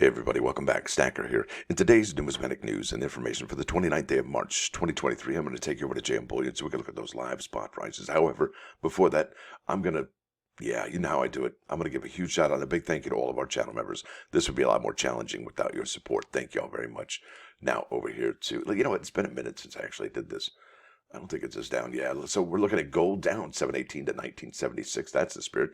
Hey everybody, welcome back. Stacker here. In today's numismatic news and information for the 29th day of March 2023, I'm going to take you over to JM Bullion so we can look at those live spot prices. However, before that, I'm going to, you know how I do it. I'm going to give a huge shout out and a big thank you to all of our channel members. This would be a lot more challenging without your support. Thank you all very much. Now over here to, you know what, it's been a minute since I actually did this. I don't think it's as down. Yeah, so we're looking at gold down 718 to 1976. That's the spirit.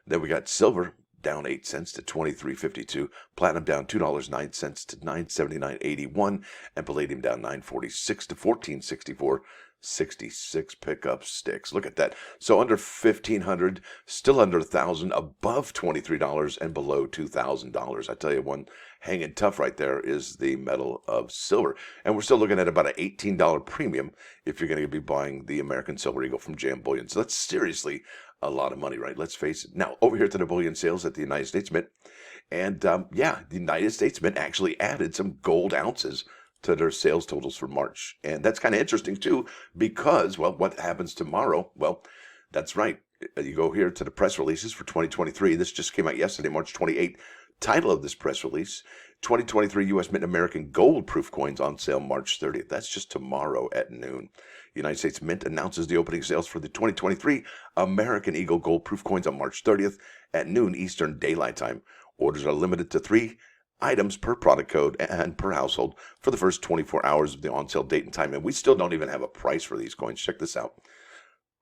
Then we got silver down 8 cents to 23.52, platinum down $2.09 to 979.81, and palladium down 9.46 to 14.64. 66 pickup sticks. Look at that. So under 1,500, still under 1,000, above $23 and below $2,000. I tell you, one hanging tough right there is the metal of silver. And we're still looking at about an $18 premium if you're going to be buying the American Silver Eagle from JM Bullion. So that's seriously a lot of money, right? Let's face it. Now, over here to the bullion sales at the United States Mint. And the United States Mint actually added some gold ounces to their sales totals for March. And that's kind of interesting too, because, well, what happens tomorrow? Well, that's right. You go here to the press releases for 2023. This just came out yesterday, March 28th. Title of this press release, 2023 U.S. Mint American Gold Proof Coins on sale March 30th. That's just tomorrow at noon. United States Mint announces the opening sales for the 2023 American Eagle Gold Proof Coins on March 30th at noon Eastern Daylight Time. Orders are limited to 3 items per product code and per household for the first 24 hours of the on-sale date and time. And we still don't even have a price for these coins. Check this out.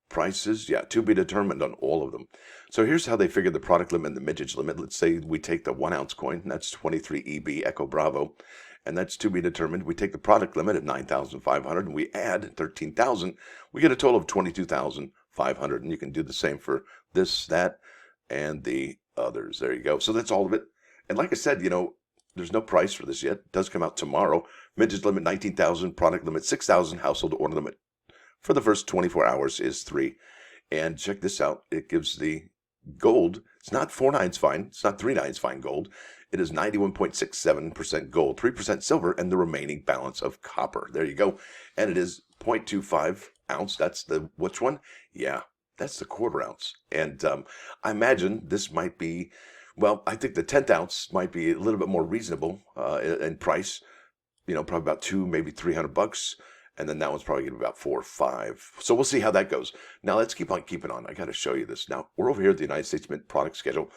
Prices, to be determined on all of them. So here's how they figure the product limit and the mintage limit. Let's say we take the 1 ounce coin, and that's 23 EB Echo Bravo, and that's to be determined. We take the product limit at 9,500 and we add 13,000. We get a total of 22,500, and you can do the same for this, that, and the others. There you go. So that's all of it. And like I said, there's no price for this yet. It does come out tomorrow. Mintage limit 19,000, product limit 6,000, household order limit for the first 24 hours is 3. And check this out. It gives the gold. It's not 4 nines fine. It's not 3 nines fine gold. It is 91.67% gold, 3% silver, and the remaining balance of copper. There you go. And it is 0.25 ounce. That's the, which one? Yeah, that's the quarter ounce. And I imagine this might be, well, I think the 10th ounce might be a little bit more reasonable in price. Probably about $200, maybe $300. And then that one's probably going to be about 4 or 5. So we'll see how that goes. Now let's keep on keeping on. I got to show you this. Now we're over here at the United States Mint product schedule,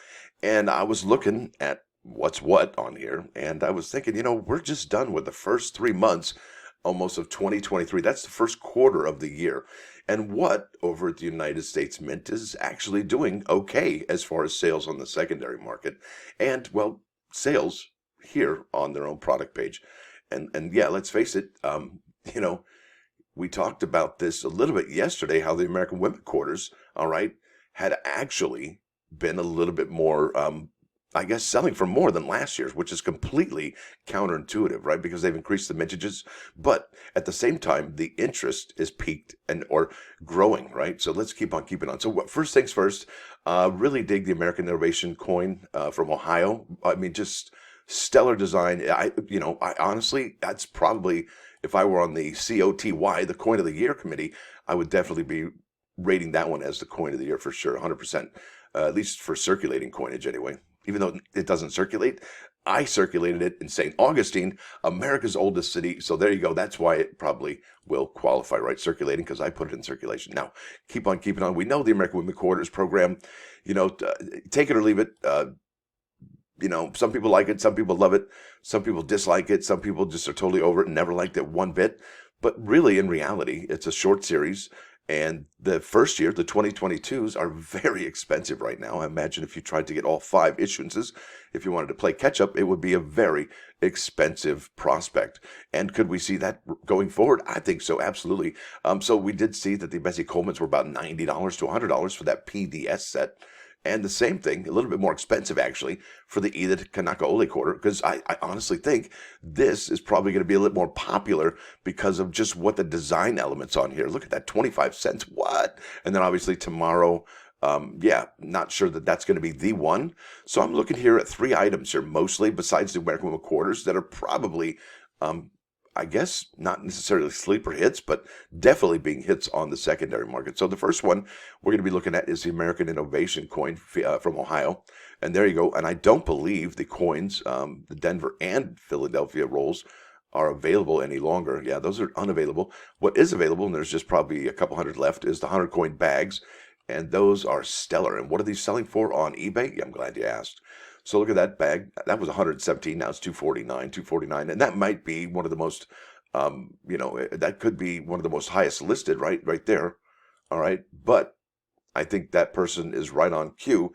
and I was looking at what's what on here, and I was thinking, we're just done with the first 3 months almost of 2023. That's the first quarter of the year. And what over at the United States Mint is actually doing okay as far as sales on the secondary market. And, well, sales here on their own product page. And yeah, let's face it, we talked about this a little bit yesterday, how the American Women quarters, all right, had actually been a little bit more, selling for more than last year's, which is completely counterintuitive, right? Because they've increased the mintages, but at the same time, the interest is peaked or growing, right? So let's keep on keeping on. So first things first, really dig the American Innovation coin from Ohio. I mean, just stellar design. I honestly, that's probably, if I were on the COTY, the Coin of the Year committee, I would definitely be rating that one as the Coin of the Year for sure, 100%, at least for circulating coinage anyway. Even though it doesn't circulate, I circulated it in St. Augustine, America's oldest city. So there you go. That's why it probably will qualify, right? Circulating, because I put it in circulation. Now, keep on keeping on. We know the American Women Quarters program, take it or leave it. Some people like it, some people love it, some people dislike it, some people just are totally over it and never liked it one bit. But really, in reality, it's a short series. And the first year, the 2022s, are very expensive right now. I imagine if you tried to get all 5 issuances, if you wanted to play catch up, it would be a very expensive prospect. And could we see that going forward? I think so, absolutely. So we did see that the Bessie Colemans were about $90 to $100 for that PDS set. And the same thing, a little bit more expensive actually, for the Edith Kanakaole quarter, because I honestly think this is probably going to be a little more popular because of just what the design elements on here. Look at that, 25 cents, what? And then obviously tomorrow, not sure that that's going to be the one. So I'm looking here at 3 items here, mostly besides the American Women quarters, that are probably I guess not necessarily sleeper hits, but definitely being hits on the secondary market. So the first one we're going to be looking at is the American Innovation coin from Ohio. And there you go. And I don't believe the coins, the Denver and Philadelphia rolls, are available any longer. Yeah, those are unavailable. What is available, and there's just probably a couple hundred left, is the 100 coin bags. And those are stellar. And what are these selling for on eBay? Yeah, I'm glad you asked. So look at that bag. That was 117. Now it's 249. And that might be one of the most, that could be one of the most highest listed, right there. All right. But I think that person is right on cue.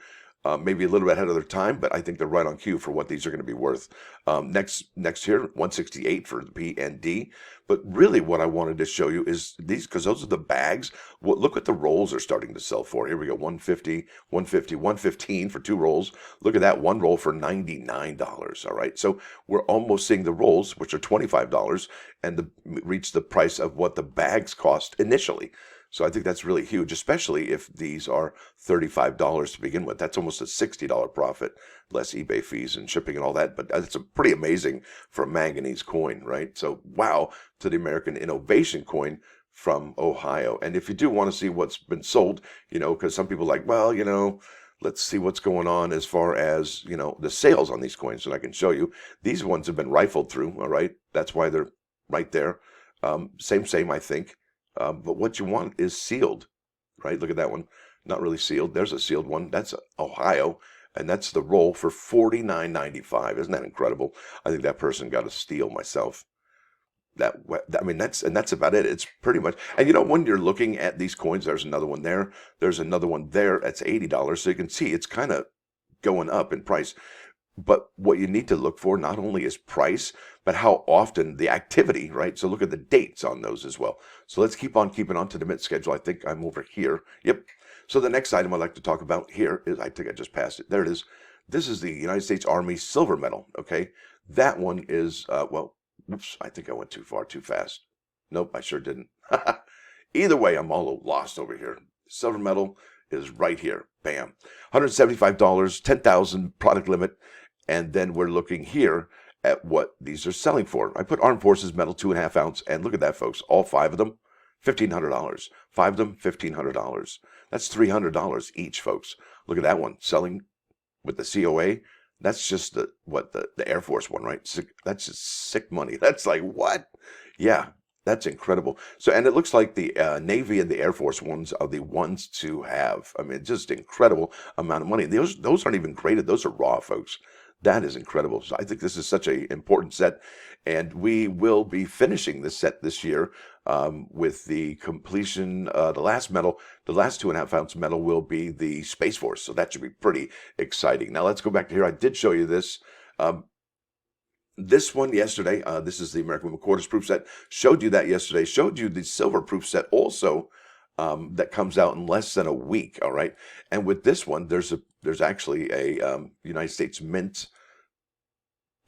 Maybe a little bit ahead of their time, but I think they're right on cue for what these are going to be worth. Next here, 168 for the P and D. But really what I wanted to show you is these, because those are the bags. Look what the rolls are starting to sell for. Here we go, 150, 150, 115 for 2 rolls. Look at that, 1 roll for $99. All right, so we're almost seeing the rolls, which are $25, and reach the price of what the bags cost initially. So I think that's really huge, especially if these are $35 to begin with. That's almost a $60 profit, less eBay fees and shipping and all that. But it's pretty amazing for a manganese coin, right? So wow to the American Innovation coin from Ohio. And if you do want to see what's been sold, because some people are like, well, let's see what's going on as far as, the sales on these coins. And I can show you. These ones have been rifled through, all right? That's why they're right there. Same, I think. But what you want is sealed, right? Look at that one. Not really sealed. There's a sealed one. That's Ohio, and that's the roll for $49.95. Isn't that incredible? I think that person got a steal myself. That's about it. It's pretty much, and when you're looking at these coins, there's another one there. There's another one there. That's $80. So you can see it's kind of going up in price. But what you need to look for not only is price, but how often the activity, right? So look at the dates on those as well. So let's keep on keeping on to the mint schedule. I think I'm over here. Yep. So the next item I'd like to talk about here is, I think I just passed it. There it is. This is the United States Army silver medal. Okay. That one is, whoops, I think I went too far, too fast. Nope, I sure didn't. Either way, I'm all lost over here. Silver medal is right here. Bam. $175, 10,000 product limit. And then we're looking here at what these are selling for. I put Armed Forces Medal 2.5 ounce, and look at that, folks. All 5 of them, $1,500. 5 of them, $1,500. That's $300 each, folks. Look at that one selling with the COA. That's just the Air Force one, right? That's just sick money. That's like, what? Yeah, that's incredible. So, and it looks like the Navy and the Air Force ones are the ones to have. I mean, just incredible amount of money. Those aren't even graded. Those are raw, folks. That is incredible. So I think this is such an important set, and we will be finishing this set this year with the completion. The last medal, the last 2.5 ounce medal, will be the Space Force. So that should be pretty exciting. Now let's go back to here. I did show you this. This one yesterday. This is the American Women Quarters proof set. Showed you that yesterday. Showed you the silver proof set also. That comes out in less than a week. All right, and with this one, there's actually a United States Mint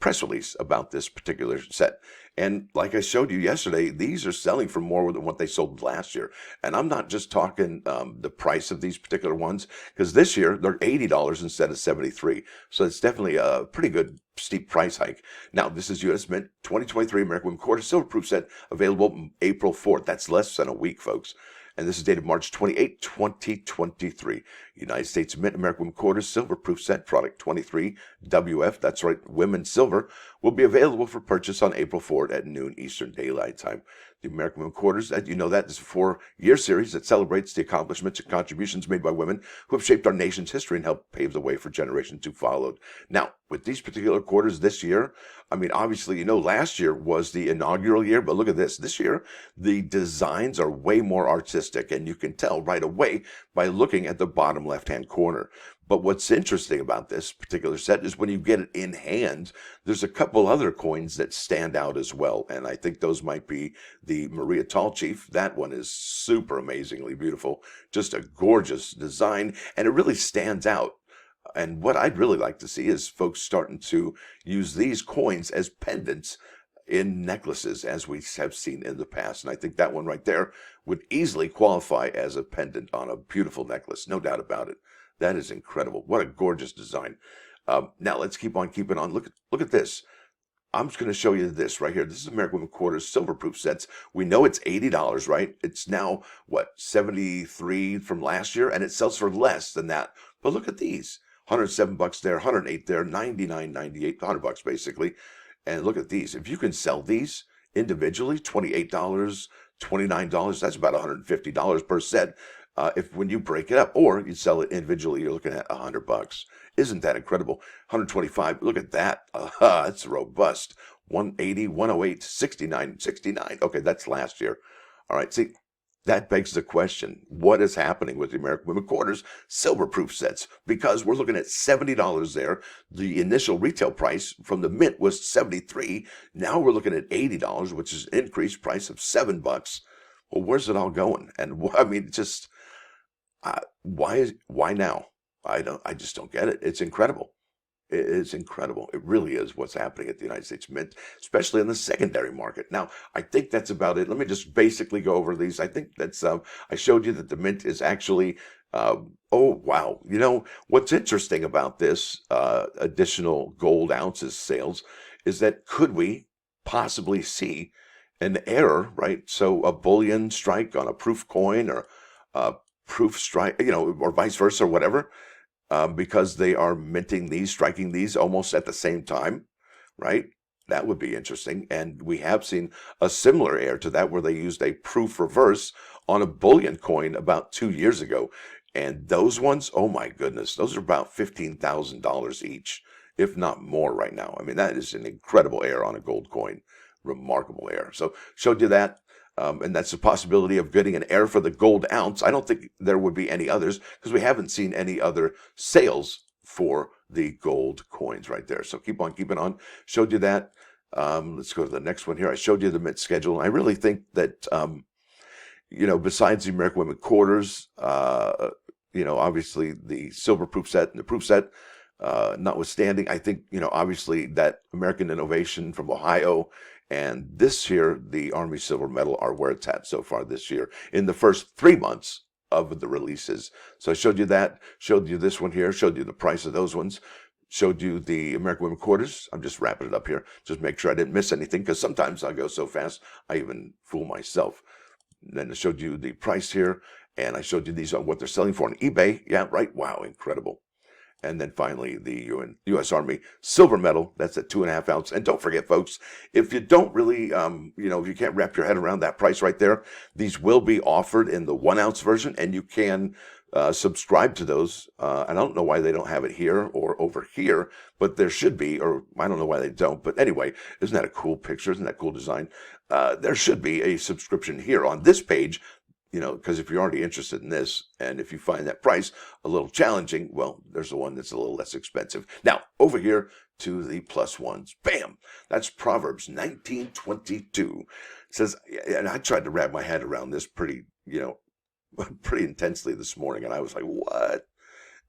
press release about this particular set. And like I showed you yesterday, these are selling for more than what they sold last year. And I'm not just talking the price of these particular ones, because this year they're $80 instead of $73. So it's definitely a pretty good steep price hike. Now, this is U.S. Mint 2023 American Women Quarters silver proof set, available April 4th. That's less than a week, folks. And this is dated March 28, 2023. United States Mint American Women Quarters Silver Proof Set, product 23 WF, that's right, Women's Silver, will be available for purchase on April 4th at noon Eastern Daylight Time. The American Women Quarters, that is a 4-year series that celebrates the accomplishments and contributions made by women who have shaped our nation's history and helped pave the way for generations who followed. Now, with these particular quarters this year, I mean, obviously, last year was the inaugural year, but look at this. This year, the designs are way more artistic, and you can tell right away by looking at the bottom left-hand corner. But what's interesting about this particular set is when you get it in hand, there's a couple other coins that stand out as well. And I think those might be the Maria Tall Chief. That one is super amazingly beautiful. Just a gorgeous design, and it really stands out. And what I'd really like to see is folks starting to use these coins as pendants in necklaces, as we have seen in the past. And I think that one right there would easily qualify as a pendant on a beautiful necklace. No doubt about it. That is incredible. What a gorgeous design. Now let's keep on keeping on. Look at this. I'm just going to show you this right here. This is American Women Quarters silver proof sets. We know it's $80, right? It's now, what, 73 from last year, and it sells for less than that. But look at these. 107 bucks there, 108 there, 99.98, 100 bucks basically. And look at these. If you can sell these individually, $28, $29, that's about $150 per set. If when you break it up, or you sell it individually, you're looking at 100 bucks. Isn't that incredible? 125. Look at that. It's robust. 180, 108, 69, 69. Okay, that's last year. All right. See, that begs the question: what is happening with the American Women Quarters silver proof sets? Because we're looking at $70 there. The initial retail price from the mint was $73. Now we're looking at $80, which is an increased price of $7. Well, where's it all going? And I mean, just why now? I just don't get it. It's incredible. It is incredible. It really is what's happening at the United States Mint, especially in the secondary market. Now, I think that's about it. Let me just basically go over these. I think that's, I showed you that the mint is actually, oh, wow. You know, what's interesting about this additional gold ounces sales is that could we possibly see an error, right? So a bullion strike on a proof coin or a proof strike, you know, or vice versa, or whatever. Because they are minting these, striking these almost at the same time, right? That would be interesting. And we have seen a similar error to that where they used a proof reverse on a bullion coin about 2 years ago. And those ones, oh my goodness, those are about $15,000 each, if not more right now. I mean, that is an incredible error on a gold coin. Remarkable error. So showed you that. And that's the possibility of getting an error for the gold ounce. I don't think there would be any others because we haven't seen any other sales for the gold coins right there. So keep on keeping on. Showed you that. Let's go to the next one here. I showed you the mint schedule. I really think that, you know, besides the American Women Quarters, you know, obviously the silver proof set and the proof set, notwithstanding, I think, you know, obviously that American Innovation from Ohio and this here, the Army Silver Medal, are where it's at so far this year in the first 3 months of the releases. So I showed you that, showed you this one here, showed you the price of those ones, showed you the American Women Quarters. I'm just wrapping it up here. Just make sure I didn't miss anything because sometimes I go so fast, I even fool myself. And then I showed you the price here, and I showed you these on what they're selling for on eBay. Yeah, right. Wow, incredible. And then finally, the U.S. Army Silver Medal, that's at 2.5 ounce. And don't forget, folks, if you don't really, you know, if you can't wrap your head around that price right there, these will be offered in the 1 ounce version, and you can subscribe to those. I don't know why they don't have it here or over here, but there should be, or I don't know why they don't. But anyway, isn't that a cool picture? Isn't that a cool design? There should be a subscription here on this page. You know, because if you're already interested in this, and if you find that price a little challenging, well, there's the one that's a little less expensive. Now, over here to the plus ones. Bam! That's Proverbs 19:22. It says, and I tried to wrap my head around this pretty, you know, pretty intensely this morning, and I was like, what?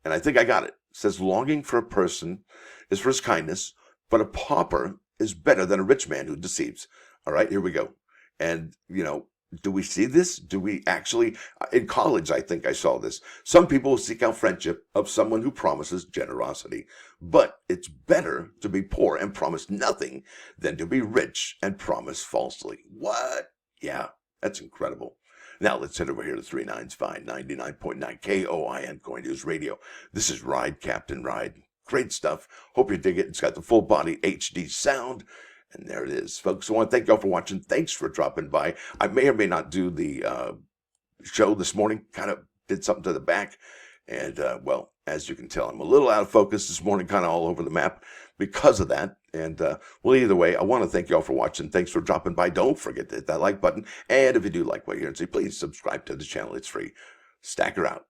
And I think I got it. It says, longing for a person is for his kindness, but a pauper is better than a rich man who deceives. All right, here we go. And, you know, do we see this? Do we actually, in college, I think I saw this. Some people seek out friendship of someone who promises generosity, but it's better to be poor and promise nothing than to be rich and promise falsely. What? Yeah, that's incredible. Now let's head over here to 395 99.9 KOIN Coin News Radio. This is Ride, Captain Ride. Great stuff. Hope you dig it. It's got the full body HD sound. And there it is, folks. I want to thank y'all for watching. Thanks for dropping by. I may or may not do the show this morning. Kind of did something to the back. And, well, as you can tell, I'm a little out of focus this morning, kind of all over the map because of that. And, well, either way, I want to thank y'all for watching. Thanks for dropping by. Don't forget to hit that like button. And if you do like what you hear and see, please subscribe to the channel. It's free. Stacker out.